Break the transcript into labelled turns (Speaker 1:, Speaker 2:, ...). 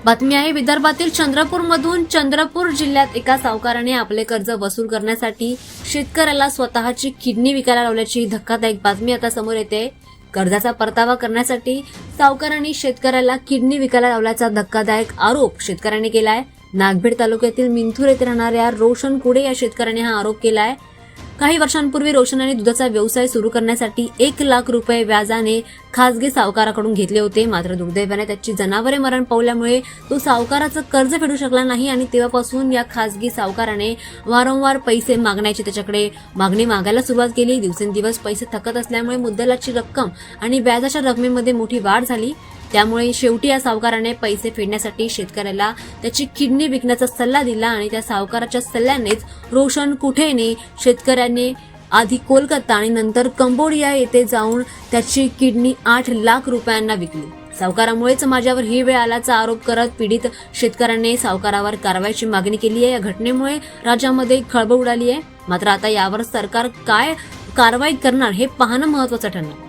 Speaker 1: बातमी आहे विदर्भातील चंद्रपूरमधून. चंद्रपूर जिल्ह्यात एका सावकाराने आपले कर्ज वसूल करण्यासाठी शेतकऱ्याला स्वतःची किडनी विकायला लावल्याची धक्कादायक बातमी आता समोर येते. कर्जाचा परतावा करण्यासाठी सावकारांनी शेतकऱ्याला किडनी विकायला लावल्याचा धक्कादायक आरोप शेतकऱ्यांनी केलाय. नागभीड तालुक्यातील मिंथूर येथे राहणाऱ्या रोशन कुडे या शेतकऱ्याने हा आरोप केलाय. काही वर्षांपूर्वी रोशन यांनी दुधाचा व्यवसाय सुरू करण्यासाठी 1 लाख रुपये व्याजाने खासगी सावकाराकडून घेतले होते. मात्र दुर्दैवाने त्याची जनावरे मरण पावल्यामुळे तो सावकाराचं कर्ज फेडू शकला नाही आणि तेव्हापासून या खासगी सावकाराने वारंवार पैसे मागण्याची त्याच्याकडे मागणी मागायला सुरुवात केली. दिवसेंदिवस पैसे थकत असल्यामुळे मुद्दलाची रक्कम आणि व्याजाच्या रकमेमध्ये मोठी वाढ झाली. त्यामुळे शेवटी या सावकाराने पैसे फेडण्यासाठी शेतकऱ्याला त्याची किडनी विकण्याचा सल्ला दिला आणि त्या सावकाराच्या सल्ल्यानेच रोशन कुठेने शेतकऱ्याने आधी कोलकाता आणि नंतर कंबोडिया येथे जाऊन त्याची किडनी 8 लाख रुपयांना विकली. सावकारामुळेच माझ्यावर ही वेळ आल्याचा आरोप करत पीडित शेतकऱ्याने सावकारावर कारवाईची मागणी केली आहे. या घटनेमुळे राज्यामध्ये खळबळ उडाली आहे. मात्र आता यावर सरकार काय कारवाई करणार हे पाहणं महत्त्वाचं ठरणार.